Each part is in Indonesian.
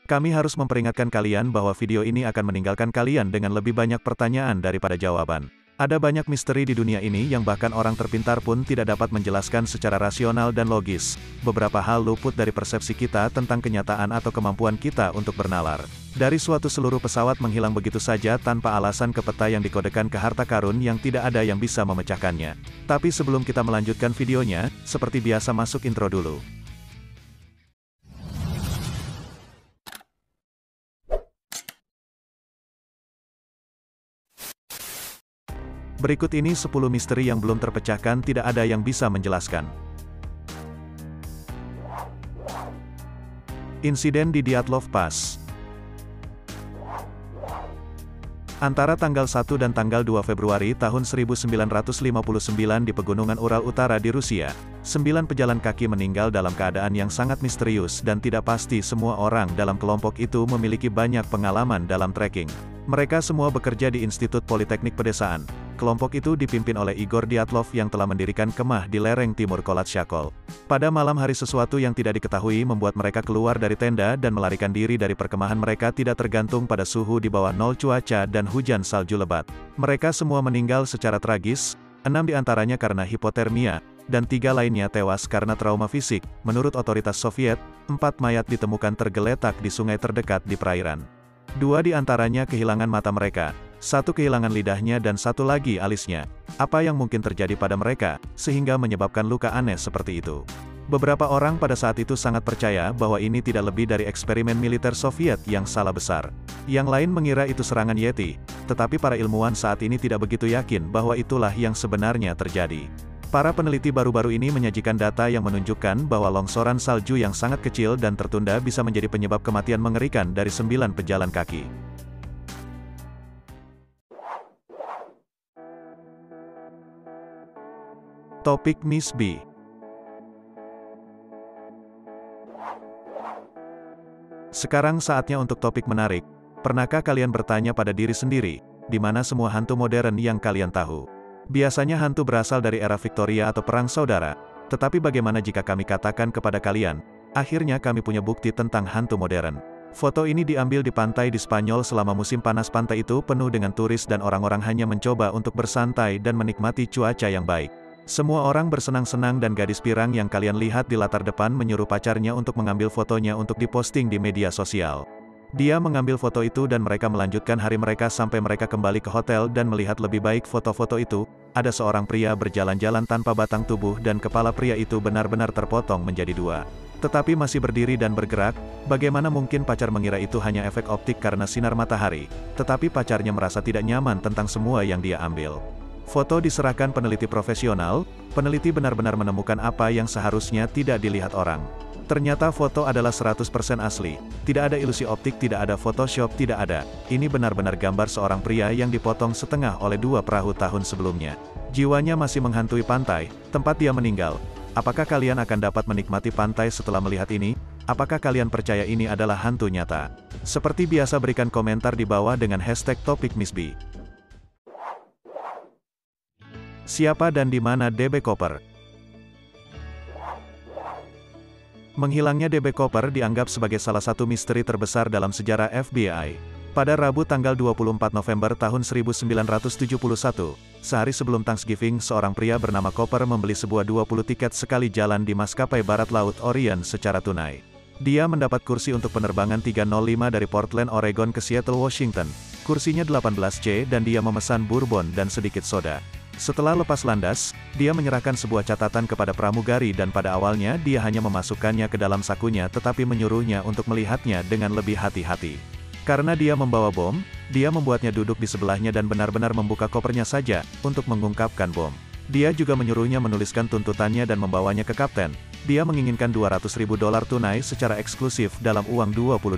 Kami harus memperingatkan kalian bahwa video ini akan meninggalkan kalian dengan lebih banyak pertanyaan daripada jawaban. Ada banyak misteri di dunia ini yang bahkan orang terpintar pun tidak dapat menjelaskan secara rasional dan logis. Beberapa hal luput dari persepsi kita tentang kenyataan atau kemampuan kita untuk bernalar. Dari suatu seluruh pesawat menghilang begitu saja tanpa alasan ke peta yang dikodekan ke harta karun yang tidak ada yang bisa memecahkannya. Tapi sebelum kita melanjutkan videonya, seperti biasa masuk intro dulu. Berikut ini 10 misteri yang belum terpecahkan, tidak ada yang bisa menjelaskan. Insiden di Dyatlov Pass. Antara tanggal 1 dan tanggal 2 Februari tahun 1959 di Pegunungan Ural Utara di Rusia, 9 pejalan kaki meninggal dalam keadaan yang sangat misterius dan tidak pasti. Semua orang dalam kelompok itu memiliki banyak pengalaman dalam trekking. Mereka semua bekerja di Institut Politeknik Pedesaan. Kelompok itu dipimpin oleh Igor Dyatlov yang telah mendirikan kemah di lereng timur Kolatsyakol. Pada malam hari sesuatu yang tidak diketahui membuat mereka keluar dari tenda dan melarikan diri dari perkemahan mereka tidak tergantung pada suhu di bawah nol, cuaca dan hujan salju lebat. Mereka semua meninggal secara tragis, 6 diantaranya karena hipotermia, dan 3 lainnya tewas karena trauma fisik. Menurut otoritas Soviet, 4 mayat ditemukan tergeletak di sungai terdekat di perairan. 2 diantaranya kehilangan mata mereka, 1 kehilangan lidahnya dan 1 lagi alisnya. Apa yang mungkin terjadi pada mereka, sehingga menyebabkan luka aneh seperti itu? Beberapa orang pada saat itu sangat percaya bahwa ini tidak lebih dari eksperimen militer Soviet yang salah besar. Yang lain mengira itu serangan Yeti, tetapi para ilmuwan saat ini tidak begitu yakin bahwa itulah yang sebenarnya terjadi. Para peneliti baru-baru ini menyajikan data yang menunjukkan bahwa longsoran salju yang sangat kecil dan tertunda bisa menjadi penyebab kematian mengerikan dari 9 pejalan kaki. Topik Miss B. Sekarang saatnya untuk topik menarik. Pernahkah kalian bertanya pada diri sendiri, di mana semua hantu modern yang kalian tahu? Biasanya hantu berasal dari era Victoria atau Perang Saudara. Tetapi bagaimana jika kami katakan kepada kalian, akhirnya kami punya bukti tentang hantu modern. Foto ini diambil di pantai di Spanyol selama musim panas. Pantai itu penuh dengan turis dan orang-orang hanya mencoba untuk bersantai dan menikmati cuaca yang baik. Semua orang bersenang-senang dan gadis pirang yang kalian lihat di latar depan menyuruh pacarnya untuk mengambil fotonya untuk diposting di media sosial. Dia mengambil foto itu dan mereka melanjutkan hari mereka sampai mereka kembali ke hotel dan melihat lebih baik foto-foto itu. Ada seorang pria berjalan-jalan tanpa batang tubuh dan kepala pria itu benar-benar terpotong menjadi 2. Tetapi masih berdiri dan bergerak. Bagaimana mungkin pacar mengira itu hanya efek optik karena sinar matahari? Tetapi pacarnya merasa tidak nyaman tentang semua yang dia ambil. Foto diserahkan peneliti profesional. Peneliti benar-benar menemukan apa yang seharusnya tidak dilihat orang. Ternyata foto adalah 100% asli. Tidak ada ilusi optik, tidak ada Photoshop, tidak ada. Ini benar-benar gambar seorang pria yang dipotong setengah oleh 2 perahu tahun sebelumnya. Jiwanya masih menghantui pantai, tempat dia meninggal. Apakah kalian akan dapat menikmati pantai setelah melihat ini? Apakah kalian percaya ini adalah hantu nyata? Seperti biasa berikan komentar di bawah dengan hashtag topik Miss B. Siapa dan di mana DB Cooper? Menghilangnya DB Cooper dianggap sebagai salah satu misteri terbesar dalam sejarah FBI. Pada Rabu tanggal 24 November tahun 1971, sehari sebelum Thanksgiving, seorang pria bernama Cooper membeli sebuah 20 tiket sekali jalan di maskapai Barat Laut Orion secara tunai. Dia mendapat kursi untuk penerbangan 305 dari Portland, Oregon ke Seattle, Washington. Kursinya 18C dan dia memesan bourbon dan sedikit soda. Setelah lepas landas, dia menyerahkan sebuah catatan kepada pramugari dan pada awalnya dia hanya memasukkannya ke dalam sakunya tetapi menyuruhnya untuk melihatnya dengan lebih hati-hati. Karena dia membawa bom, dia membuatnya duduk di sebelahnya dan benar-benar membuka kopernya saja, untuk mengungkapkan bom. Dia juga menyuruhnya menuliskan tuntutannya dan membawanya ke kapten. Dia menginginkan $200.000 tunai secara eksklusif dalam uang $20.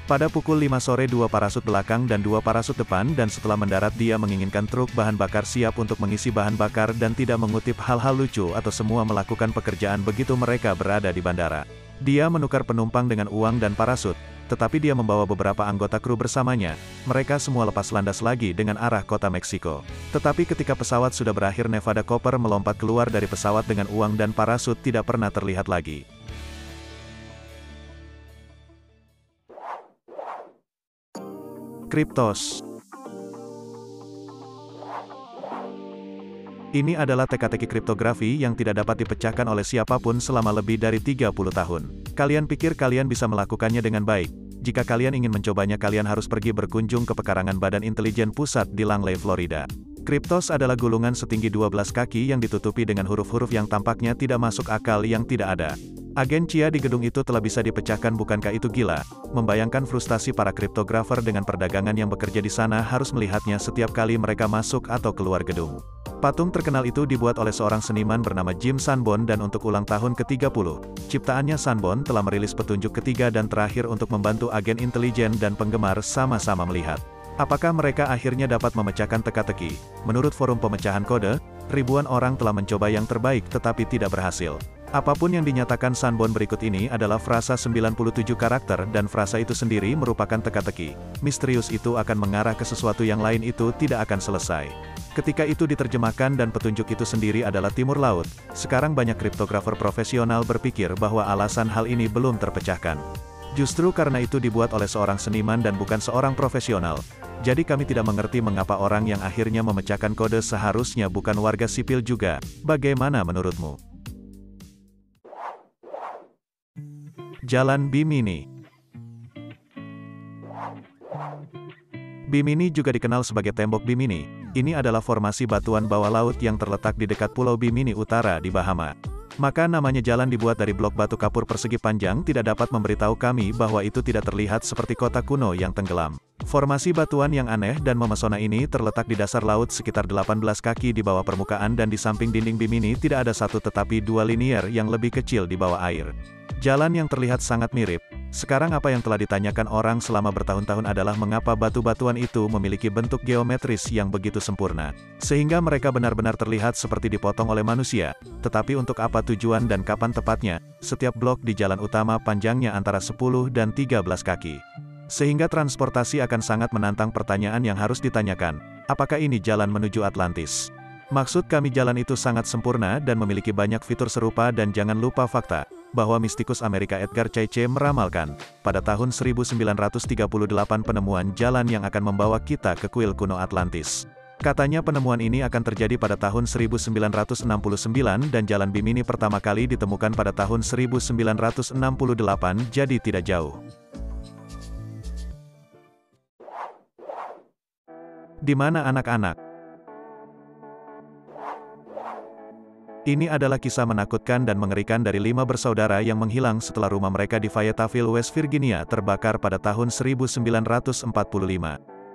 Pada pukul 5 sore 2 parasut belakang dan 2 parasut depan dan setelah mendarat dia menginginkan truk bahan bakar siap untuk mengisi bahan bakar dan tidak mengutip hal-hal lucu atau semua melakukan pekerjaan begitu mereka berada di bandara. Dia menukar penumpang dengan uang dan parasut, tetapi dia membawa beberapa anggota kru bersamanya. Mereka semua lepas landas lagi dengan arah kota Meksiko. Tetapi ketika pesawat sudah berakhir, Nevada Cooper melompat keluar dari pesawat dengan uang dan parasut tidak pernah terlihat lagi. Kryptos. Ini adalah teka-teki kriptografi yang tidak dapat dipecahkan oleh siapapun selama lebih dari 30 tahun. Kalian pikir kalian bisa melakukannya dengan baik? Jika kalian ingin mencobanya, kalian harus pergi berkunjung ke pekarangan Badan Intelijen Pusat di Langley, Florida. Kryptos adalah gulungan setinggi 12 kaki yang ditutupi dengan huruf-huruf yang tampaknya tidak masuk akal yang tidak ada. Agen Chia di gedung itu telah bisa dipecahkan, bukankah itu gila? Membayangkan frustasi para kriptografer dengan perdagangan yang bekerja di sana harus melihatnya setiap kali mereka masuk atau keluar gedung. Patung terkenal itu dibuat oleh seorang seniman bernama Jim Sanborn dan untuk ulang tahun ke-30, ciptaannya Sanborn telah merilis petunjuk ketiga dan terakhir untuk membantu agen intelijen dan penggemar sama-sama melihat. Apakah mereka akhirnya dapat memecahkan teka-teki? Menurut forum pemecahan kode, ribuan orang telah mencoba yang terbaik tetapi tidak berhasil. Apapun yang dinyatakan Sanborn berikut ini adalah frasa 97 karakter dan frasa itu sendiri merupakan teka-teki. Misterius itu akan mengarah ke sesuatu yang lain, itu tidak akan selesai. Ketika itu diterjemahkan dan petunjuk itu sendiri adalah timur laut, sekarang banyak kriptografer profesional berpikir bahwa alasan hal ini belum terpecahkan. Justru karena itu dibuat oleh seorang seniman dan bukan seorang profesional. Jadi kami tidak mengerti mengapa orang yang akhirnya memecahkan kode seharusnya bukan warga sipil juga. Bagaimana menurutmu? Jalan Bimini. Bimini juga dikenal sebagai Tembok Bimini. Ini adalah formasi batuan bawah laut yang terletak di dekat Pulau Bimini Utara di Bahama. Maka namanya jalan dibuat dari blok batu kapur persegi panjang tidak dapat memberitahu kami bahwa itu tidak terlihat seperti kota kuno yang tenggelam. Formasi batuan yang aneh dan memesona ini terletak di dasar laut sekitar 18 kaki di bawah permukaan dan di samping dinding Bimini tidak ada satu tetapi dua linier yang lebih kecil di bawah air. Jalan yang terlihat sangat mirip. Sekarang apa yang telah ditanyakan orang selama bertahun-tahun adalah mengapa batu-batuan itu memiliki bentuk geometris yang begitu sempurna, sehingga mereka benar-benar terlihat seperti dipotong oleh manusia. Tetapi untuk apa tujuan dan kapan tepatnya? Setiap blok di jalan utama panjangnya antara 10 dan 13 kaki. Sehingga transportasi akan sangat menantang. Pertanyaan yang harus ditanyakan, apakah ini jalan menuju Atlantis? Maksud kami, jalan itu sangat sempurna dan memiliki banyak fitur serupa, dan jangan lupa fakta bahwa mistikus Amerika Edgar Cayce meramalkan, pada tahun 1938 penemuan jalan yang akan membawa kita ke kuil kuno Atlantis. Katanya penemuan ini akan terjadi pada tahun 1969 dan jalan Bimini pertama kali ditemukan pada tahun 1968, jadi tidak jauh. Di mana anak-anak? Ini adalah kisah menakutkan dan mengerikan dari 5 bersaudara yang menghilang setelah rumah mereka di Fayetteville, West Virginia terbakar pada tahun 1945.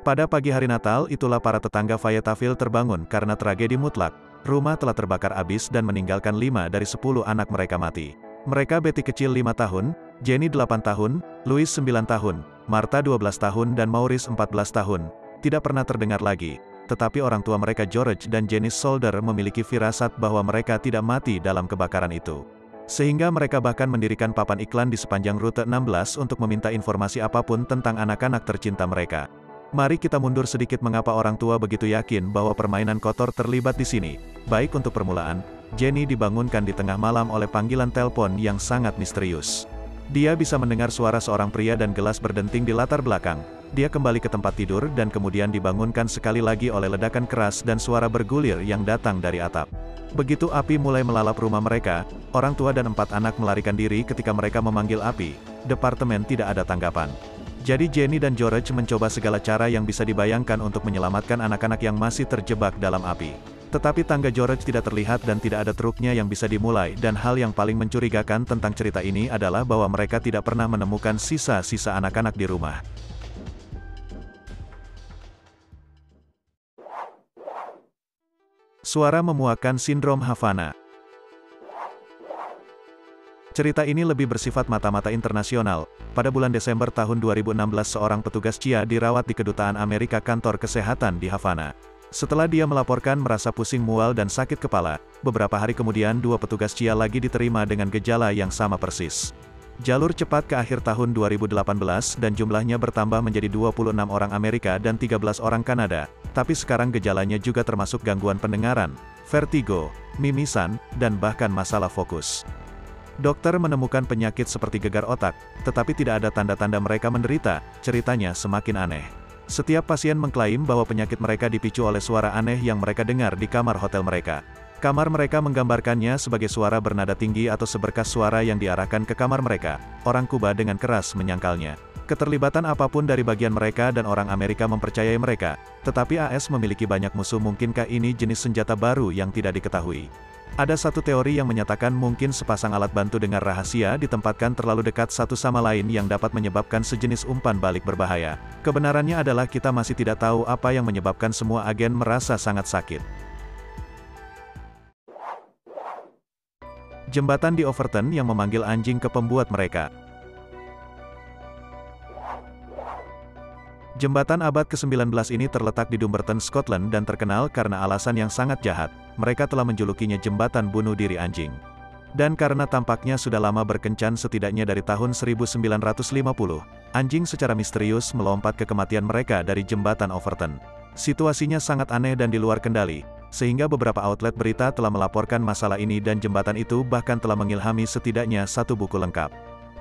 Pada pagi hari Natal itulah para tetangga Fayetteville terbangun karena tragedi mutlak. Rumah telah terbakar habis dan meninggalkan 5 dari 10 anak mereka mati. Mereka: Betty kecil 5 tahun, Jenny 8 tahun, Louis 9 tahun, Martha 12 tahun dan Maurice 14 tahun. Tidak pernah terdengar lagi. Tetapi orang tua mereka George dan Janice Solder memiliki firasat bahwa mereka tidak mati dalam kebakaran itu. Sehingga mereka bahkan mendirikan papan iklan di sepanjang rute 16 untuk meminta informasi apapun tentang anak-anak tercinta mereka. Mari kita mundur sedikit. Mengapa orang tua begitu yakin bahwa permainan kotor terlibat di sini? Baik, untuk permulaan, Jenny dibangunkan di tengah malam oleh panggilan telepon yang sangat misterius. Dia bisa mendengar suara seorang pria dan gelas berdenting di latar belakang. Dia kembali ke tempat tidur dan kemudian dibangunkan sekali lagi oleh ledakan keras dan suara bergulir yang datang dari atap. Begitu api mulai melalap rumah mereka, orang tua dan 4 anak melarikan diri. Ketika mereka memanggil api, departemen tidak ada tanggapan. Jadi Jenny dan George mencoba segala cara yang bisa dibayangkan untuk menyelamatkan anak-anak yang masih terjebak dalam api. Tetapi tangga George tidak terlihat dan tidak ada truknya yang bisa dimulai, dan hal yang paling mencurigakan tentang cerita ini adalah bahwa mereka tidak pernah menemukan sisa-sisa anak-anak di rumah. Suara memuakan sindrom Havana. Cerita ini lebih bersifat mata-mata internasional. Pada bulan Desember tahun 2016 seorang petugas Chia dirawat di Kedutaan Amerika Kantor Kesehatan di Havana. Setelah dia melaporkan merasa pusing, mual dan sakit kepala, beberapa hari kemudian 2 petugas Chia lagi diterima dengan gejala yang sama persis. Jalur cepat ke akhir tahun 2018 dan jumlahnya bertambah menjadi 26 orang Amerika dan 13 orang Kanada, tapi sekarang gejalanya juga termasuk gangguan pendengaran, vertigo, mimisan, dan bahkan masalah fokus. Dokter menemukan penyakit seperti gegar otak, tetapi tidak ada tanda-tanda mereka menderita. Ceritanya semakin aneh. Setiap pasien mengklaim bahwa penyakit mereka dipicu oleh suara aneh yang mereka dengar di kamar hotel mereka. Kamar mereka menggambarkannya sebagai suara bernada tinggi atau seberkas suara yang diarahkan ke kamar mereka. Orang Kuba dengan keras menyangkalnya. Keterlibatan apapun dari bagian mereka dan orang Amerika mempercayai mereka, tetapi AS memiliki banyak musuh. Mungkinkah ini jenis senjata baru yang tidak diketahui? Ada satu teori yang menyatakan mungkin sepasang alat bantu dengar rahasia ditempatkan terlalu dekat satu sama lain yang dapat menyebabkan sejenis umpan balik berbahaya. Kebenarannya adalah kita masih tidak tahu apa yang menyebabkan semua agen merasa sangat sakit. Jembatan di Overton yang memanggil anjing ke pembuat mereka. Jembatan abad ke-19 ini terletak di Dumbarton, Scotland dan terkenal karena alasan yang sangat jahat. Mereka telah menjulukinya jembatan bunuh diri anjing. Dan karena tampaknya sudah lama berkencan setidaknya dari tahun 1950, anjing secara misterius melompat ke kematian mereka dari jembatan Overton. Situasinya sangat aneh dan di luar kendali, sehingga beberapa outlet berita telah melaporkan masalah ini dan jembatan itu bahkan telah mengilhami setidaknya satu buku lengkap.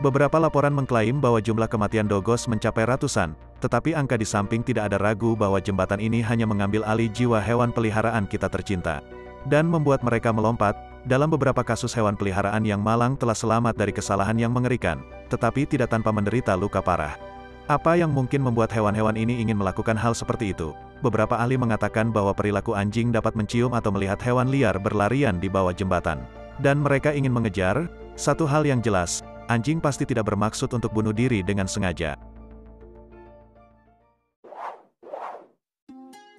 Beberapa laporan mengklaim bahwa jumlah kematian dogos mencapai ratusan, tetapi angka di samping tidak ada ragu bahwa jembatan ini hanya mengambil alih jiwa hewan peliharaan kita tercinta. Dan membuat mereka melompat. Dalam beberapa kasus hewan peliharaan yang malang telah selamat dari kesalahan yang mengerikan, tetapi tidak tanpa menderita luka parah. Apa yang mungkin membuat hewan-hewan ini ingin melakukan hal seperti itu? Beberapa ahli mengatakan bahwa perilaku anjing dapat mencium atau melihat hewan liar berlarian di bawah jembatan. Dan mereka ingin mengejar. Satu hal yang jelas, anjing pasti tidak bermaksud untuk bunuh diri dengan sengaja.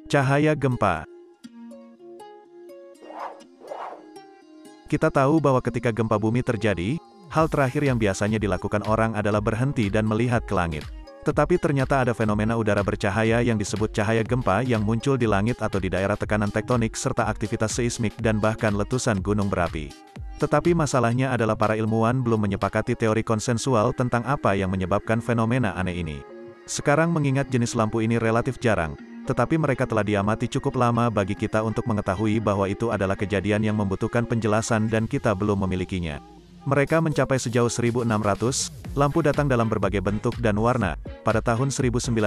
Cahaya gempa. Kita tahu bahwa ketika gempa bumi terjadi, hal terakhir yang biasanya dilakukan orang adalah berhenti dan melihat ke langit. Tetapi ternyata ada fenomena udara bercahaya yang disebut cahaya gempa yang muncul di langit atau di daerah tekanan tektonik serta aktivitas seismik dan bahkan letusan gunung berapi. Tetapi masalahnya adalah para ilmuwan belum menyepakati teori konsensual tentang apa yang menyebabkan fenomena aneh ini. Sekarang mengingat jenis lampu ini relatif jarang, tetapi mereka telah diamati cukup lama bagi kita untuk mengetahui bahwa itu adalah kejadian yang membutuhkan penjelasan dan kita belum memilikinya. Mereka mencapai sejauh 1600, lampu datang dalam berbagai bentuk dan warna. Pada tahun 1988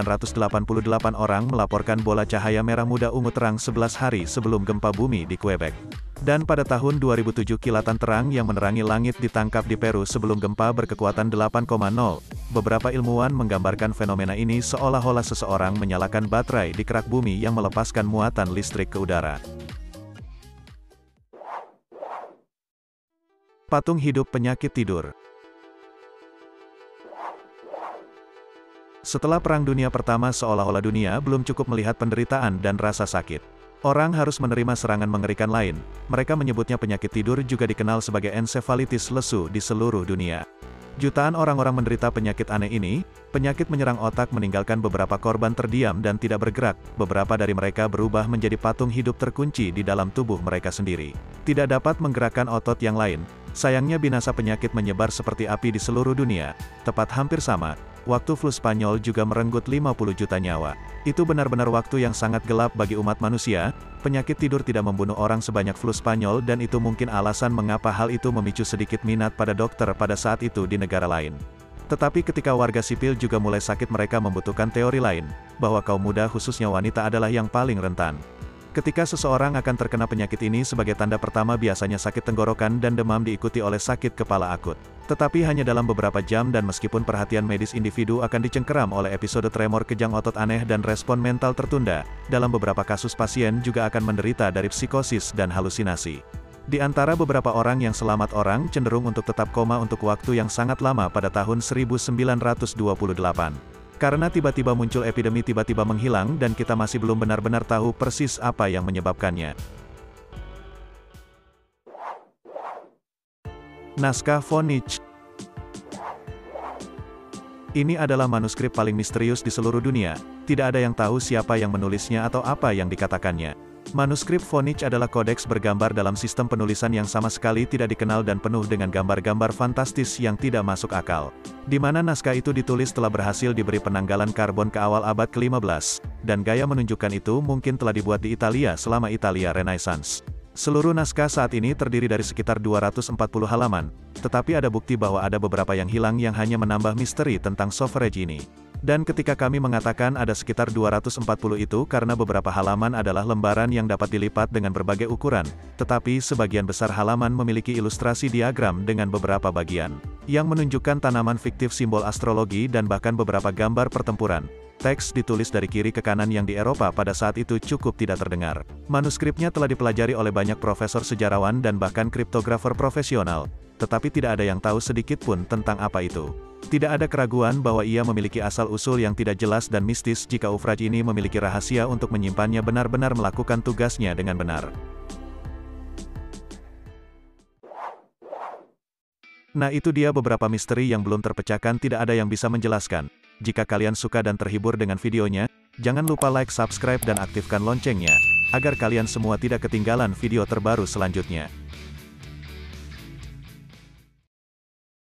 orang melaporkan bola cahaya merah muda ungu terang 11 hari sebelum gempa bumi di Quebec. Dan pada tahun 2007 kilatan terang yang menerangi langit ditangkap di Peru sebelum gempa berkekuatan 8,0. Beberapa ilmuwan menggambarkan fenomena ini seolah-olah seseorang menyalakan baterai di kerak bumi yang melepaskan muatan listrik ke udara. Patung hidup penyakit tidur. Setelah Perang Dunia Pertama seolah-olah dunia belum cukup melihat penderitaan dan rasa sakit. Orang harus menerima serangan mengerikan lain. Mereka menyebutnya penyakit tidur juga dikenal sebagai ensefalitis lesu di seluruh dunia. Jutaan orang-orang menderita penyakit aneh ini. Penyakit menyerang otak meninggalkan beberapa korban terdiam dan tidak bergerak. Beberapa dari mereka berubah menjadi patung hidup terkunci di dalam tubuh mereka sendiri. Tidak dapat menggerakkan otot yang lain. Sayangnya binasa penyakit menyebar seperti api di seluruh dunia. Tepat hampir sama, waktu flu Spanyol juga merenggut 50 juta nyawa. Itu benar-benar waktu yang sangat gelap bagi umat manusia. Penyakit tidur tidak membunuh orang sebanyak flu Spanyol dan itu mungkin alasan mengapa hal itu memicu sedikit minat pada dokter pada saat itu di negara lain. Tetapi ketika warga sipil juga mulai sakit mereka membutuhkan teori lain, bahwa kaum muda khususnya wanita adalah yang paling rentan. Ketika seseorang akan terkena penyakit ini sebagai tanda pertama biasanya sakit tenggorokan dan demam diikuti oleh sakit kepala akut. Tetapi hanya dalam beberapa jam dan meskipun perhatian medis individu akan dicengkeram oleh episode tremor kejang otot aneh dan respon mental tertunda, dalam beberapa kasus pasien juga akan menderita dari psikosis dan halusinasi. Di antara beberapa orang yang selamat orang cenderung untuk tetap koma untuk waktu yang sangat lama pada tahun 1928. Karena tiba-tiba muncul epidemi tiba-tiba menghilang dan kita masih belum benar-benar tahu persis apa yang menyebabkannya. Naskah Voynich. Ini adalah manuskrip paling misterius di seluruh dunia. Tidak ada yang tahu siapa yang menulisnya atau apa yang dikatakannya. Manuskrip Voynich adalah kodeks bergambar dalam sistem penulisan yang sama sekali tidak dikenal dan penuh dengan gambar-gambar fantastis yang tidak masuk akal. Di mana naskah itu ditulis telah berhasil diberi penanggalan karbon ke awal abad ke-15, dan gaya menunjukkan itu mungkin telah dibuat di Italia selama Italia Renaissance. Seluruh naskah saat ini terdiri dari sekitar 240 halaman, tetapi ada bukti bahwa ada beberapa yang hilang yang hanya menambah misteri tentang Sovereign ini. Dan ketika kami mengatakan ada sekitar 240 itu karena beberapa halaman adalah lembaran yang dapat dilipat dengan berbagai ukuran, tetapi sebagian besar halaman memiliki ilustrasi diagram dengan beberapa bagian yang menunjukkan tanaman fiktif simbol astrologi dan bahkan beberapa gambar pertempuran. Teks ditulis dari kiri ke kanan yang di Eropa pada saat itu cukup tidak terdengar. Manuskripnya telah dipelajari oleh banyak profesor sejarawan dan bahkan kriptografer profesional, tetapi tidak ada yang tahu sedikit pun tentang apa itu. Tidak ada keraguan bahwa ia memiliki asal-usul yang tidak jelas dan mistis jika Ufraj ini memiliki rahasia untuk menyimpannya benar-benar melakukan tugasnya dengan benar. Nah, itu dia beberapa misteri yang belum terpecahkan, tidak ada yang bisa menjelaskan. Jika kalian suka dan terhibur dengan videonya, jangan lupa like, subscribe dan aktifkan loncengnya, agar kalian semua tidak ketinggalan video terbaru selanjutnya.